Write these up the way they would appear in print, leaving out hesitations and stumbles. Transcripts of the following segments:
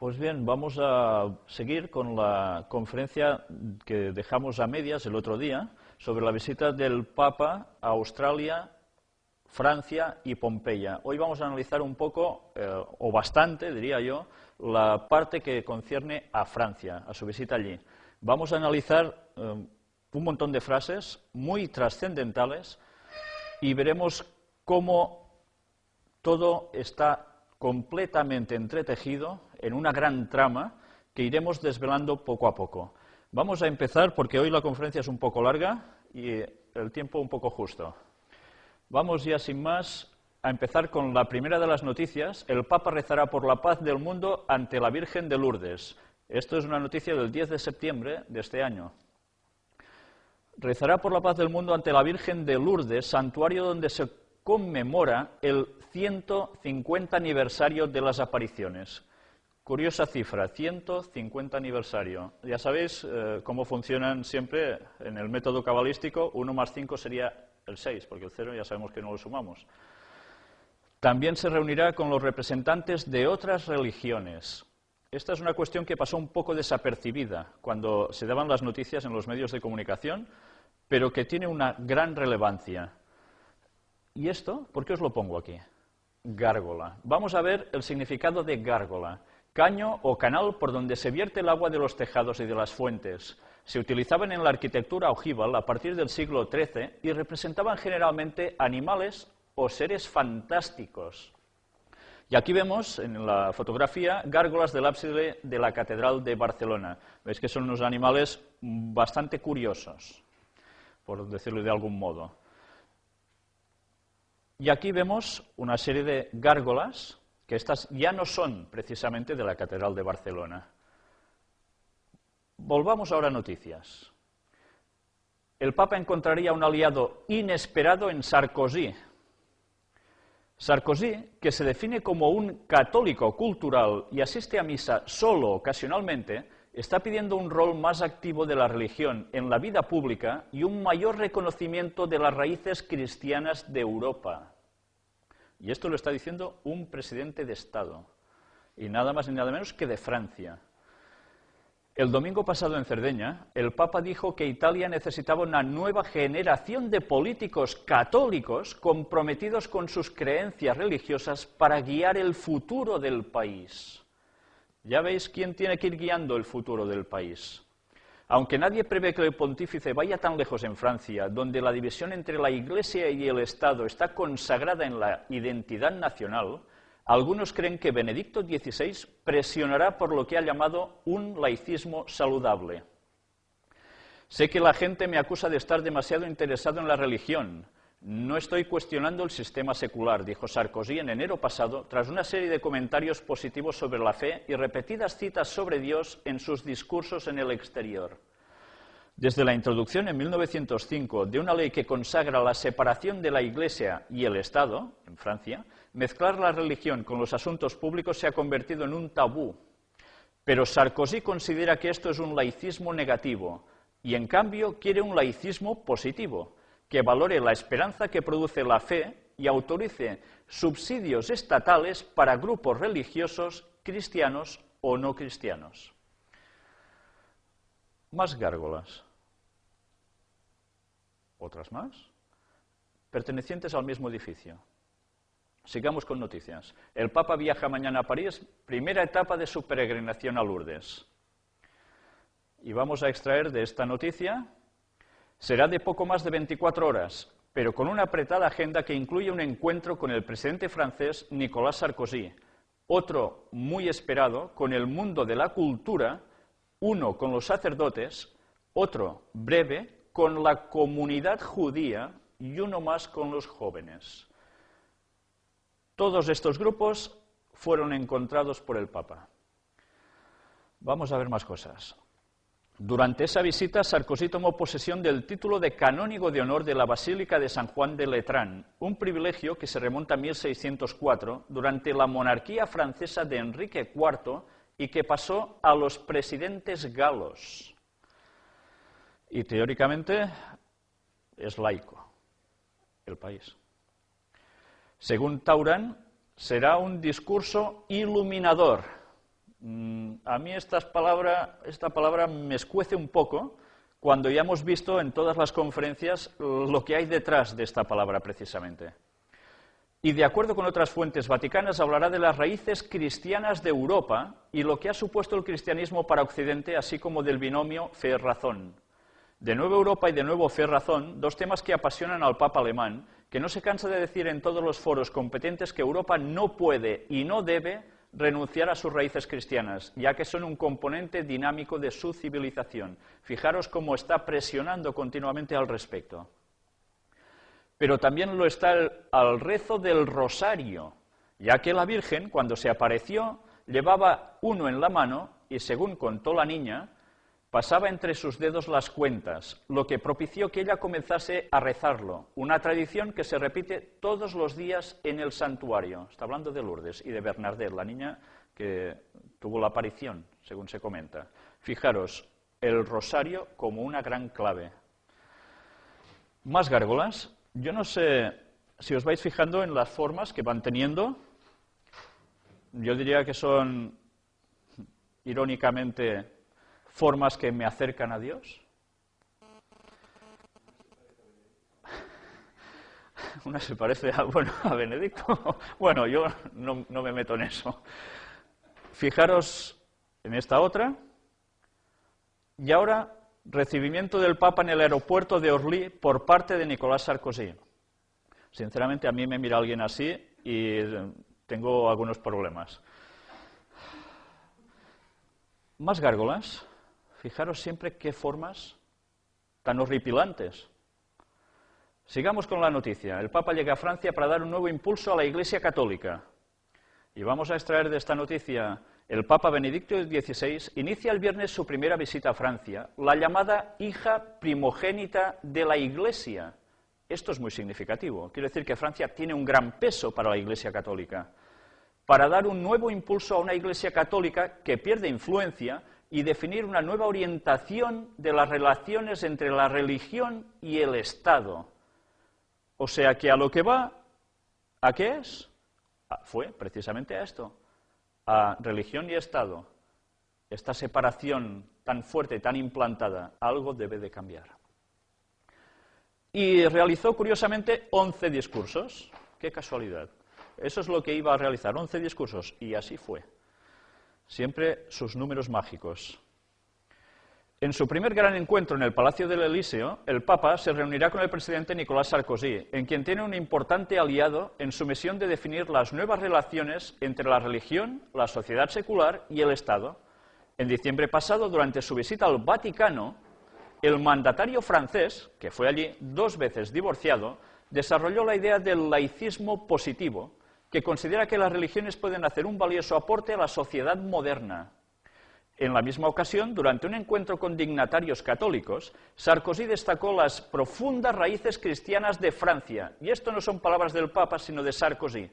Pues bien, vamos a seguir con la conferencia que dejamos a medias el otro día sobre la visita del Papa a Australia, Francia y Pompeya. Hoy vamos a analizar un poco, o bastante, diría yo, la parte que concierne a Francia, a su visita allí. Vamos a analizar un montón de frases muy trascendentales y veremos cómo todo está completamente entretejido en una gran trama que iremos desvelando poco a poco. Vamos a empezar porque hoy la conferencia es un poco larga y el tiempo un poco justo. Vamos ya sin más a empezar con la primera de las noticias. El Papa rezará por la paz del mundo ante la Virgen de Lourdes. Esto es una noticia del 10 de septiembre de este año. Rezará por la paz del mundo ante la Virgen de Lourdes, santuario donde se conmemora el 150 aniversario de las apariciones. Curiosa cifra, 150 aniversario. Ya sabéis cómo funcionan siempre en el método cabalístico, 1 más 5 sería el 6, porque el 0 ya sabemos que no lo sumamos. También se reunirá con los representantes de otras religiones. Esta es una cuestión que pasó un poco desapercibida cuando se daban las noticias en los medios de comunicación, pero que tiene una gran relevancia. ¿Y esto? ¿Por qué os lo pongo aquí? Gárgola. Vamos a ver el significado de gárgola. Caño o canal por donde se vierte el agua de los tejados y de las fuentes. Se utilizaban en la arquitectura ojival a partir del siglo XIII y representaban generalmente animales o seres fantásticos. Y aquí vemos, en la fotografía, gárgolas del ábside de la Catedral de Barcelona. Veis que son unos animales bastante curiosos, por decirlo de algún modo. Y aquí vemos una serie de gárgolas, que estas ya no son precisamente de la Catedral de Barcelona. Volvamos ahora a noticias. El Papa encontraría un aliado inesperado en Sarkozy. Sarkozy, que se define como un católico cultural y asiste a misa solo ocasionalmente, está pidiendo un rol más activo de la religión en la vida pública y un mayor reconocimiento de las raíces cristianas de Europa. Y esto lo está diciendo un presidente de Estado, y nada más ni nada menos que de Francia. El domingo pasado en Cerdeña, el Papa dijo que Italia necesitaba una nueva generación de políticos católicos comprometidos con sus creencias religiosas para guiar el futuro del país. Ya veis quién tiene que ir guiando el futuro del país. Aunque nadie prevé que el pontífice vaya tan lejos en Francia, donde la división entre la Iglesia y el Estado está consagrada en la identidad nacional, algunos creen que Benedicto XVI presionará por lo que ha llamado un laicismo saludable. Sé que la gente me acusa de estar demasiado interesado en la religión. No estoy cuestionando el sistema secular, dijo Sarkozy en enero pasado, tras una serie de comentarios positivos sobre la fe y repetidas citas sobre Dios en sus discursos en el exterior. Desde la introducción en 1905 de una ley que consagra la separación de la Iglesia y el Estado, en Francia, mezclar la religión con los asuntos públicos se ha convertido en un tabú. Pero Sarkozy considera que esto es un laicismo negativo y, en cambio, quiere un laicismo positivo, que valore la esperanza que produce la fe y autorice subsidios estatales para grupos religiosos, cristianos o no cristianos. Más gárgolas. Otras más, pertenecientes al mismo edificio. Sigamos con noticias. El Papa viaja mañana a París, primera etapa de su peregrinación a Lourdes. Y vamos a extraer de esta noticia: será de poco más de 24 horas, pero con una apretada agenda que incluye un encuentro con el presidente francés Nicolas Sarkozy, otro muy esperado con el mundo de la cultura, uno con los sacerdotes, otro breve con la comunidad judía y uno más con los jóvenes. Todos estos grupos fueron encontrados por el Papa. Vamos a ver más cosas. Durante esa visita, Sarkozy tomó posesión del título de canónigo de honor de la Basílica de San Juan de Letrán, un privilegio que se remonta a 1604, durante la monarquía francesa de Enrique IV, y que pasó a los presidentes galos. Y teóricamente es laico el país. Según Tauran, será un discurso iluminador. A mí esta palabra me escuece un poco cuando ya hemos visto en todas las conferencias lo que hay detrás de esta palabra precisamente. Y de acuerdo con otras fuentes vaticanas hablará de las raíces cristianas de Europa y lo que ha supuesto el cristianismo para Occidente, así como del binomio fe-razón. De nuevo Europa y de nuevo fe-razón, dos temas que apasionan al Papa alemán, que no se cansa de decir en todos los foros competentes que Europa no puede y no debe renunciar a sus raíces cristianas, ya que son un componente dinámico de su civilización. Fijaros cómo está presionando continuamente al respecto. Pero también lo está al rezo del rosario, ya que la Virgen, cuando se apareció, llevaba uno en la mano y, según contó la niña, pasaba entre sus dedos las cuentas, lo que propició que ella comenzase a rezarlo, una tradición que se repite todos los días en el santuario. Está hablando de Lourdes y de Bernadette, la niña que tuvo la aparición, según se comenta. Fijaros, el rosario como una gran clave. Más gárgolas. Yo no sé si os vais fijando en las formas que van teniendo. Yo diría que son, irónicamente, formas que me acercan a Dios. Una se parece a Benedicto. Bueno, yo no me meto en eso. Fijaros en esta otra. Y ahora, recibimiento del Papa en el aeropuerto de Orly por parte de Nicolas Sarkozy. Sinceramente, a mí me mira alguien así y tengo algunos problemas. Más gárgolas. Fijaros siempre qué formas tan horripilantes. Sigamos con la noticia. El Papa llega a Francia para dar un nuevo impulso a la Iglesia Católica. Y vamos a extraer de esta noticia: el Papa Benedicto XVI inicia el viernes su primera visita a Francia, la llamada hija primogénita de la Iglesia. Esto es muy significativo. Quiere decir que Francia tiene un gran peso para la Iglesia Católica, para dar un nuevo impulso a una Iglesia Católica que pierde influencia y definir una nueva orientación de las relaciones entre la religión y el Estado. O sea que a lo que va, ¿a qué es? Fue precisamente a esto, a religión y Estado. Esta separación tan fuerte, tan implantada, algo debe de cambiar. Y realizó, curiosamente, 11 discursos. ¡Qué casualidad! Eso es lo que iba a realizar, 11 discursos, y así fue. Siempre sus números mágicos. En su primer gran encuentro en el Palacio del Elíseo, el Papa se reunirá con el presidente Nicolas Sarkozy, en quien tiene un importante aliado en su misión de definir las nuevas relaciones entre la religión, la sociedad secular y el Estado. En diciembre pasado, durante su visita al Vaticano, el mandatario francés, que fue allí 2 veces divorciado, desarrolló la idea del laicismo positivo, que considera que las religiones pueden hacer un valioso aporte a la sociedad moderna. En la misma ocasión, durante un encuentro con dignatarios católicos, Sarkozy destacó las profundas raíces cristianas de Francia, y esto no son palabras del Papa, sino de Sarkozy,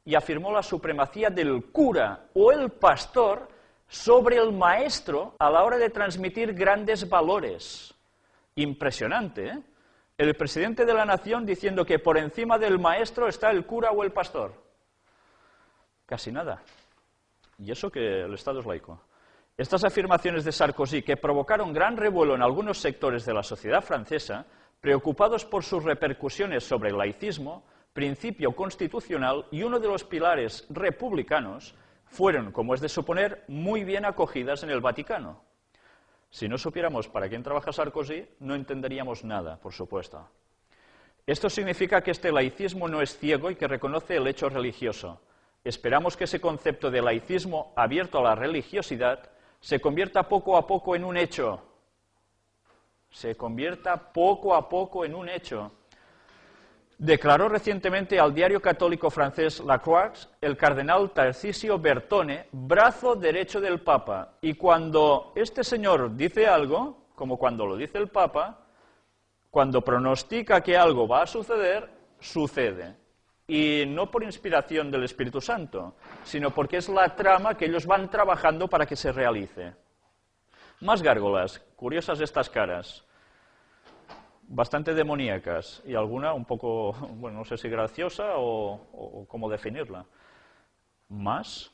y afirmó la supremacía del cura o el pastor sobre el maestro a la hora de transmitir grandes valores. Impresionante, ¿eh? El presidente de la nación diciendo que por encima del maestro está el cura o el pastor. Casi nada. Y eso que el Estado es laico. Estas afirmaciones de Sarkozy, que provocaron gran revuelo en algunos sectores de la sociedad francesa, preocupados por sus repercusiones sobre el laicismo, principio constitucional y uno de los pilares republicanos, fueron, como es de suponer, muy bien acogidas en el Vaticano. Si no supiéramos para quién trabaja Sarkozy, no entenderíamos nada, por supuesto. Esto significa que este laicismo no es ciego y que reconoce el hecho religioso. Esperamos que ese concepto de laicismo abierto a la religiosidad se convierta poco a poco en un hecho. Se convierta poco a poco en un hecho. Declaró recientemente al diario católico francés La Croix el cardenal Tarcisio Bertone, brazo derecho del Papa. Y cuando este señor dice algo, como cuando lo dice el Papa, cuando pronostica que algo va a suceder, sucede. Y no por inspiración del Espíritu Santo, sino porque es la trama que ellos van trabajando para que se realice. Más gárgolas, curiosas estas caras, bastante demoníacas, y alguna un poco, bueno, no sé si graciosa o cómo definirla. Más